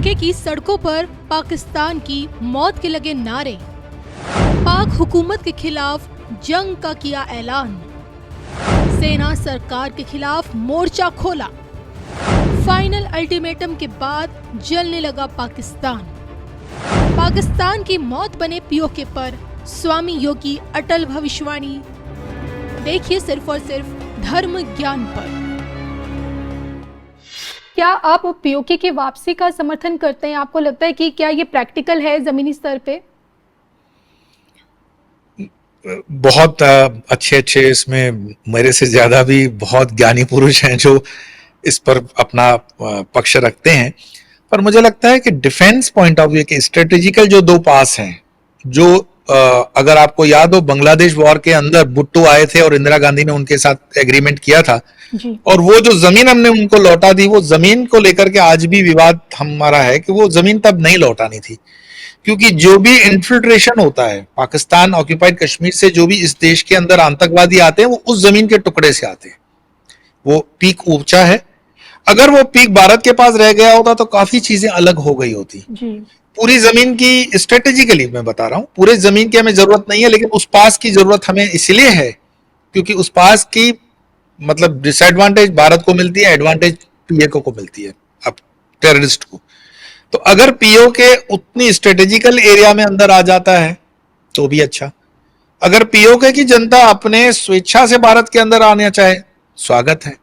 PoK की सड़कों पर पाकिस्तान की मौत के लगे नारे, पाक हुकूमत के खिलाफ जंग का किया ऐलान, सेना सरकार के खिलाफ मोर्चा खोला, फाइनल अल्टीमेटम के बाद जलने लगा पाकिस्तान, पाकिस्तान की मौत बने पीओके पर स्वामी योगी अटल भविष्यवाणी। देखिए सिर्फ और सिर्फ धर्म ज्ञान पर। क्या आप पीओके की वापसी का समर्थन करते हैं? आपको लगता है कि क्या ये प्रैक्टिकल है जमीनी स्तर पे? बहुत अच्छे इसमें मेरे से ज्यादा भी बहुत ज्ञानी पुरुष हैं जो इस पर अपना पक्ष रखते हैं, पर मुझे लगता है कि डिफेंस पॉइंट ऑफ व्यू के स्ट्रेटेजिकल जो दो पास हैं, जो अगर आपको याद हो बांग्लादेश वॉर के अंदर भुट्टो आए थे और इंदिरा गांधी ने उनके साथ एग्रीमेंट किया था जी। और वो जो जमीन हमने उनको लौटा दी, वो जमीन को लेकर के आज भी विवाद हमारा है कि वो जमीन तब नहीं लौटानी थी, क्योंकि जो भी इन्फिल्ट्रेशन होता है पाकिस्तान ऑक्यूपाइड कश्मीर से, जो भी इस देश के अंदर आतंकवादी आते हैं वो उस जमीन के टुकड़े से आते हैं। वो पीक ऊंचा है, अगर वो पीक भारत के पास रह गया होता तो काफी चीजें अलग हो गई होती जी। पूरी जमीन की स्ट्रेटेजिकली मैं बता रहा हूं, पूरे जमीन की हमें जरूरत नहीं है, लेकिन उस पास की जरूरत हमें इसलिए है क्योंकि उस पास की मतलब डिसएडवांटेज भारत को मिलती है, एडवांटेज पीओके को मिलती है, अब टेररिस्ट को। तो अगर पीओके उतनी स्ट्रेटेजिकल एरिया में अंदर आ जाता है तो भी अच्छा। अगर पीओके की जनता अपने स्वेच्छा से भारत के अंदर आना चाहे, स्वागत है,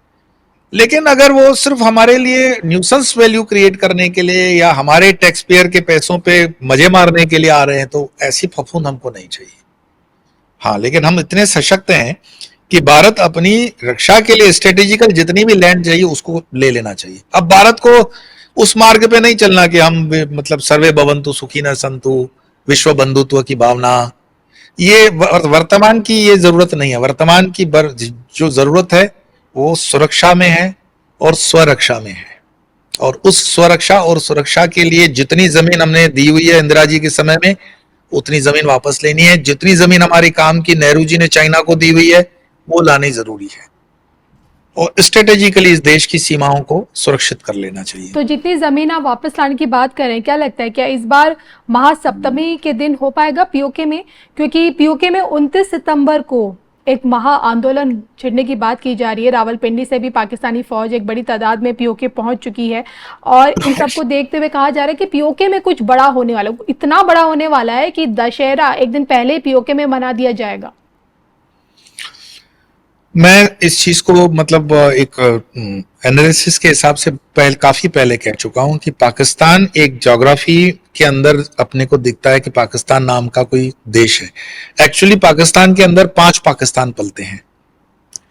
लेकिन अगर वो सिर्फ हमारे लिए न्यूसेंस वैल्यू क्रिएट करने के लिए या हमारे टैक्स पेयर के पैसों पे मजे मारने के लिए आ रहे हैं तो ऐसी फफूंद हमको नहीं चाहिए। हाँ, लेकिन हम इतने सशक्त हैं कि भारत अपनी रक्षा के लिए स्ट्रेटेजिकल जितनी भी लैंड चाहिए उसको ले लेना चाहिए। अब भारत को उस मार्ग पे नहीं चलना कि हम मतलब सर्वे भवन्तु सुखिनः सन्तु, विश्व बंधुत्व की भावना, ये वर्तमान की ये जरूरत नहीं है। वर्तमान की जो जरूरत है वो सुरक्षा में है और स्वरक्षा में है, और उस स्वरक्षा और सुरक्षा के लिए जितनी जमीन हमने दी हुई है इंदिरा जी के समय में उतनी जमीन वापस लेनी है। जितनी जमीन हमारी काम की नेहरू जी ने चाइना को दी हुई है वो लानी जरूरी है, और स्ट्रेटेजिकली इस देश की सीमाओं को सुरक्षित कर लेना चाहिए। तो जितनी जमीन आप वापस लाने की बात करें, क्या लगता है क्या इस बार महासप्तमी के दिन हो पाएगा पीओके में? क्योंकि पीओके में 29 सितंबर को एक महा आंदोलन छिड़ने की बात की जा रही है। रावलपिंडी से भी पाकिस्तानी फौज एक बड़ी तादाद में पीओके पहुंच चुकी है, और इन सबको देखते हुए कहा जा रहा है कि पीओके में कुछ बड़ा होने वाला, इतना बड़ा होने वाला है कि दशहरा एक दिन पहले पीओके में मना दिया जाएगा। मैं इस चीज को मतलब एक एनालिसिस के हिसाब से काफी पहले कह चुका हूं कि पाकिस्तान एक ज्योग्राफी के अंदर अपने को दिखता है कि पाकिस्तान नाम का कोई देश है। एक्चुअली पाकिस्तान के अंदर 5 पाकिस्तान पलते हैं,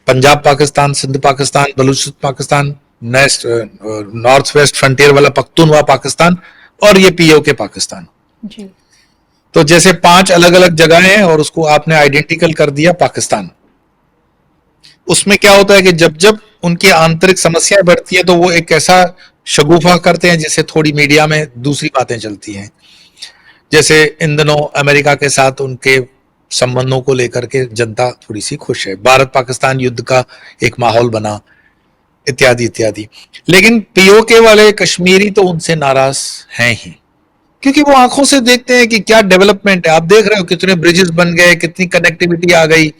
Punjab Pakistan, Sindh Pakistan, Balochistan Pakistan, North West Frontier वाला पख्तूनवा पाकिस्तान, और ये पीओके पाकिस्तान जी। तो जैसे 5 अलग अलग जगह हैं और उसको आपने आइडेंटिकल कर दिया पाकिस्तान। उसमें क्या होता है कि जब जब उनकी आंतरिक समस्याएं बढ़ती है तो वो एक ऐसा शगुफा करते हैं जिससे थोड़ी मीडिया में दूसरी बातें चलती हैं। जैसे इन दिनों अमेरिका के साथ उनके संबंधों को लेकर के जनता थोड़ी सी खुश है, भारत पाकिस्तान युद्ध का एक माहौल बना, इत्यादि इत्यादि। लेकिन पीओके वाले कश्मीरी तो उनसे नाराज हैं ही, क्योंकि वो आंखों से देखते हैं कि क्या डेवलपमेंट है। आप देख रहे हो कितने ब्रिजेस बन गए, कितनी कनेक्टिविटी आ गई,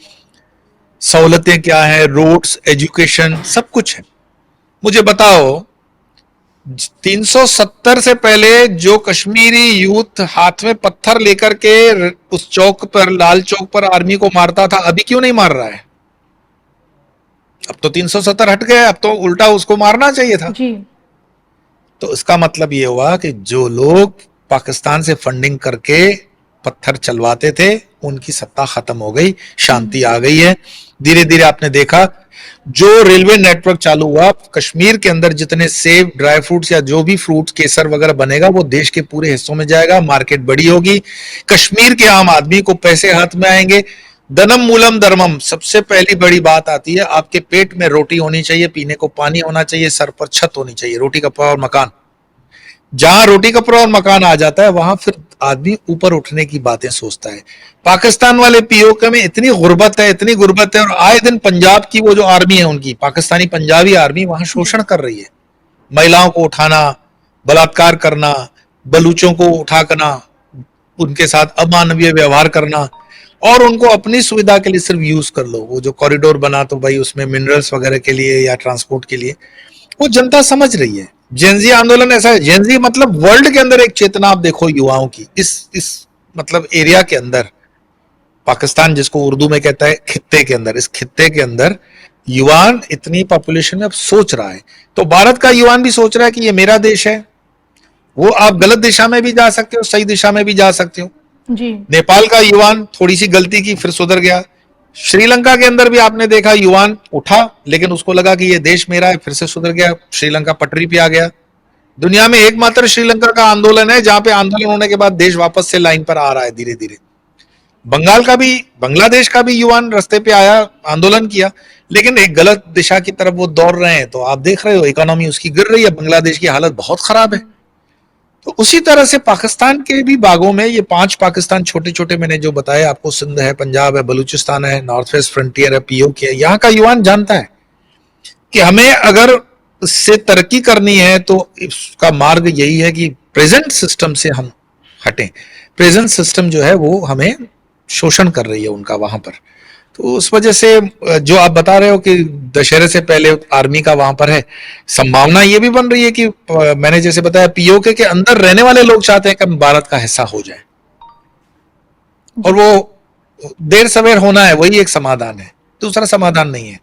सहूलतें क्या है, रोड्स, एजुकेशन, सब कुछ है। मुझे बताओ 370 से पहले जो कश्मीरी यूथ हाथ में पत्थर लेकर के उस चौक पर, लाल चौक पर आर्मी को मारता था, अभी क्यों नहीं मार रहा है? अब तो 370 हट गए, अब तो उल्टा उसको मारना चाहिए था जी। तो इसका मतलब ये हुआ कि जो लोग पाकिस्तान से फंडिंग करके पत्थर चलवाते थे उनकी सत्ता खत्म हो गई, शांति आ गई है। धीरे धीरे आपने देखा जो रेलवे नेटवर्क चालू हुआ कश्मीर के अंदर, जितने सेब, ड्राई फ्रूट्स या जो भी फ्रूट्स, केसर वगैरह बनेगा वो देश के पूरे हिस्सों में जाएगा, मार्केट बड़ी होगी, कश्मीर के आम आदमी को पैसे हाथ में आएंगे। धनम मूलम धर्मम, सबसे पहली बड़ी बात आती है, आपके पेट में रोटी होनी चाहिए, पीने को पानी होना चाहिए, सर पर छत होनी चाहिए, रोटी कपड़ा और मकान। जहां रोटी कपड़ा और मकान आ जाता है वहां फिर आदमी ऊपर उठने की बातें सोचता है। पाकिस्तान वाले पीओके में इतनी गुर्बत है, इतनी गुर्बत है, और आए दिन पंजाब की वो जो आर्मी है उनकी, पाकिस्तानी पंजाबी आर्मी वहां शोषण कर रही है। महिलाओं को उठाना, बलात्कार करना, बलूचों को उठाना, उनके साथ अमानवीय व्यवहार करना और उनको अपनी सुविधा के लिए सिर्फ यूज कर लो। वो जो कॉरिडोर बना तो भाई उसमें मिनरल्स वगैरह के लिए या ट्रांसपोर्ट के लिए, वो जनता समझ रही है। जेनजी आंदोलन ऐसा है, जेनजी मतलब वर्ल्ड के अंदर एक चेतना आप देखो युवाओं की, इस मतलब एरिया के अंदर, पाकिस्तान जिसको उर्दू में कहता है खित्ते के अंदर, इस खित्ते के अंदर युवान इतनी पॉपुलेशन में अब सोच रहा है। तो भारत का युवान भी सोच रहा है कि ये मेरा देश है। वो आप गलत दिशा में भी जा सकते हो, सही दिशा में भी जा सकते हो। जी। नेपाल का युवान थोड़ी सी गलती की फिर सुधर गया। श्रीलंका के अंदर भी आपने देखा युवान उठा, लेकिन उसको लगा कि ये देश मेरा है, फिर से सुधर गया, श्रीलंका पटरी पे आ गया। दुनिया में एकमात्र श्रीलंका का आंदोलन है जहां पे आंदोलन होने के बाद देश वापस से लाइन पर आ रहा है धीरे धीरे। बंगाल का भी, बांग्लादेश का भी युवान रास्ते पे आया, आंदोलन किया, लेकिन एक गलत दिशा की तरफ वो दौड़ रहे हैं। तो आप देख रहे हो इकोनॉमी उसकी गिर रही है, बांग्लादेश की हालत बहुत खराब है। तो उसी तरह से पाकिस्तान के भी बागों में ये 5 पाकिस्तान छोटे छोटे मैंने जो बताया आपको, सिंध है, पंजाब है, बलूचिस्तान है, नॉर्थ वेस्ट फ्रंटियर है, पीओके है, यहाँ का युवान जानता है कि हमें अगर इससे तरक्की करनी है तो इसका मार्ग यही है कि प्रेजेंट सिस्टम से हम हटें। प्रेजेंट सिस्टम जो है वो हमें शोषण कर रही है उनका वहां पर। तो उस वजह से जो आप बता रहे हो कि दशहरे से पहले आर्मी का वहां पर है, संभावना ये भी बन रही है कि मैंने जैसे बताया पीओके के अंदर रहने वाले लोग चाहते हैं कि हम भारत का हिस्सा हो जाए, और वो देर सवेर होना है, वही एक समाधान है, दूसरा समाधान नहीं है।